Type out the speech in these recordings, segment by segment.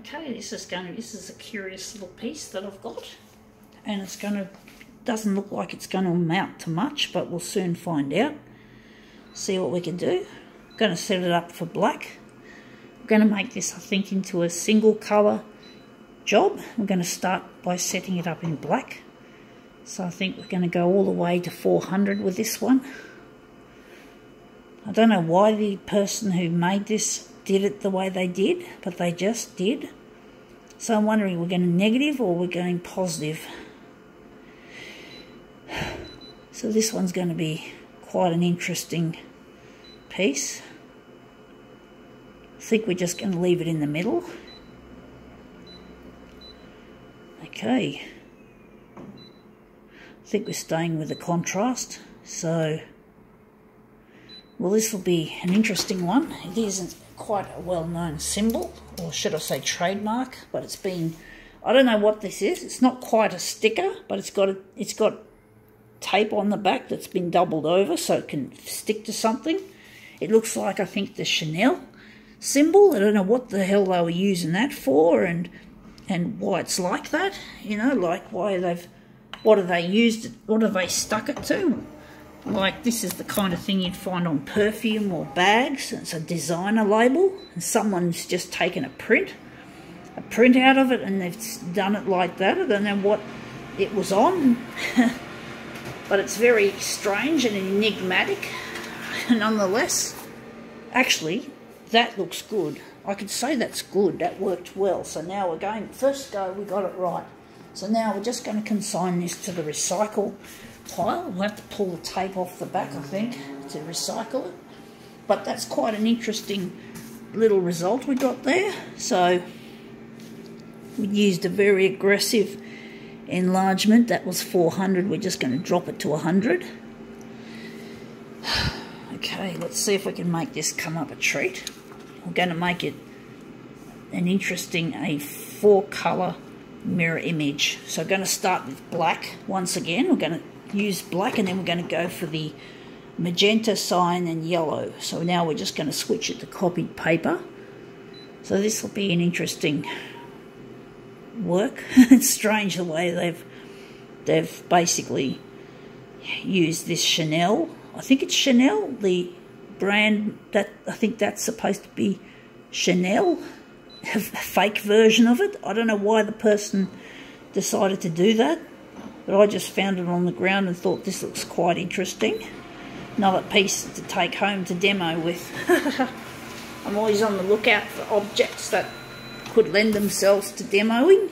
Okay, this is a curious little piece that I've got, and doesn't look like it's going to amount to much, but we'll soon find out. See what we can do. I'm going to set it up for black. We're going to make this, I think, into a single colour job. We're going to start by setting it up in black. So I think we're going to go all the way to 400 with this one. I don't know why the person who made this did it the way they did, but they just did. So I'm wondering, we're going negative or we're going positive. So this one's going to be quite an interesting piece. I think we're just going to leave it in the middle. Okay. I think we're staying with the contrast. So, well, this will be an interesting one. It isn't quite a well-known symbol, or should I say trademark, but it's been, I don't know what this is. It's not quite a sticker, but it's got tape on the back that's been doubled over so it can stick to something. It looks like, I think, the Chanel symbol. I don't know what the hell they were using that for, and why it's like that. You know, like what have they used it, what have they stuck it to? Like, this is the kind of thing you'd find on perfume or bags. It's a designer label, and someone's just taken a print out of it, and they've done it like that. I don't know what it was on, but it's very strange and enigmatic nonetheless. Actually, that looks good. I could say that's good. That worked well. So now we're going, first go, we got it right. So now we're just going to consign this to the recycle pile. We'll have to pull the tape off the back, I think, to recycle it. But that's quite an interesting little result we got there. So we used a very aggressive enlargement. That was 400. We're just going to drop it to 100. Okay, let's see if we can make this come up a treat. We're going to make it an interesting, a 4-colour mirror image. So we're going to start with black once again. We're going to use black, and then we're going to go for the magenta, cyan and yellow. So now we're just going to switch it to copied paper. So this will be an interesting work. It's strange the way they've basically used this Chanel. I think it's Chanel, the brand, that I think that's supposed to be Chanel, a fake version of it. I don't know why the person decided to do that, but I just found it on the ground and thought this looks quite interesting. Another piece to take home to demo with. I'm always on the lookout for objects that could lend themselves to demoing.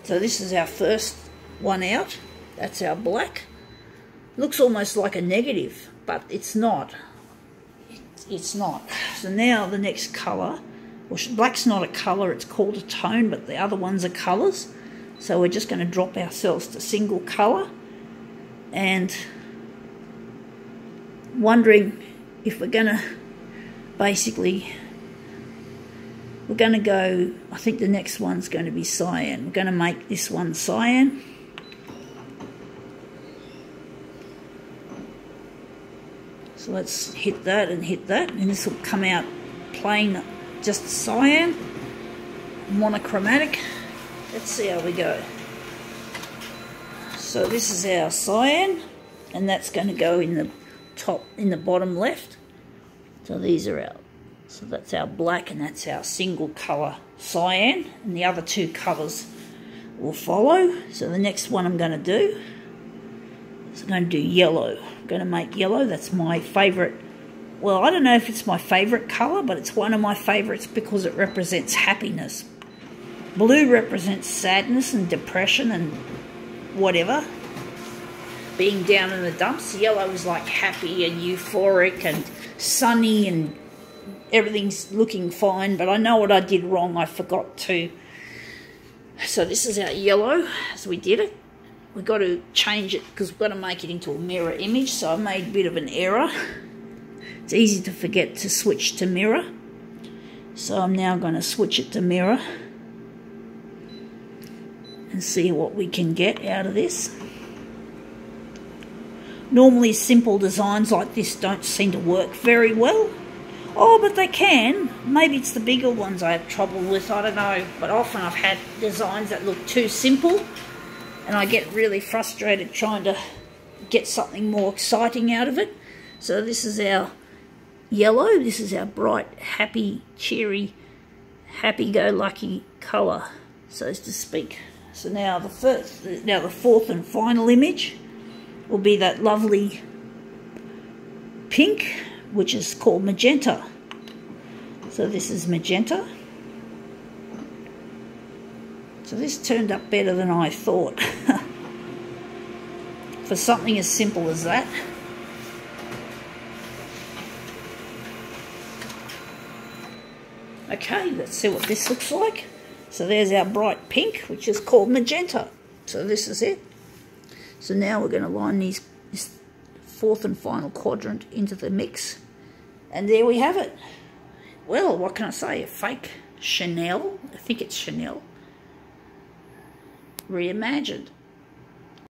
So this is our first one out. That's our black. Looks almost like a negative, but it's not. It's not. So now the next colour, well, black's not a colour, it's called a tone, but the other ones are colours. So we're just going to drop ourselves to single colour, and wondering if we're going to basically, we're going to go, I think the next one's going to be cyan. We're going to make this one cyan. So let's hit that and hit that, and this will come out plain, just cyan, monochromatic. Let's see how we go. So this is our cyan, and that's going to go in the top, in the bottom left. So these are our, so that's our black, and that's our single colour cyan, and the other two colours will follow. So the next one I'm going to do is I'm going to do yellow. I'm going to make yellow. That's my favourite. Well, I don't know if it's my favourite colour, but it's one of my favourites because it represents happiness. Blue represents sadness and depression and whatever, being down in the dumps. Yellow is like happy and euphoric and sunny and everything's looking fine, but I know what I did wrong. I forgot to. So this is our yellow as we did it. We've got to change it because we've got to make it into a mirror image, so I made a bit of an error. It's easy to forget to switch to mirror. So I'm now going to switch it to mirror and see what we can get out of this. Normally simple designs like this don't seem to work very well. Oh, but they can. maybe it's the bigger ones I have trouble with, I don't know. But often I've had designs that look too simple, and I get really frustrated trying to get something more exciting out of it. So this is our yellow. This is our bright, happy, cheery, happy-go-lucky colour, so to speak. So now the fourth and final image will be that lovely pink, which is called magenta. So this is magenta. So this turned up better than I thought for something as simple as that. Okay, let's see what this looks like. So there's our bright pink, which is called magenta. So this is it. So now we're going to line this fourth and final quadrant into the mix. And there we have it. Well, what can I say? A fake Chanel. I think it's Chanel. Reimagined.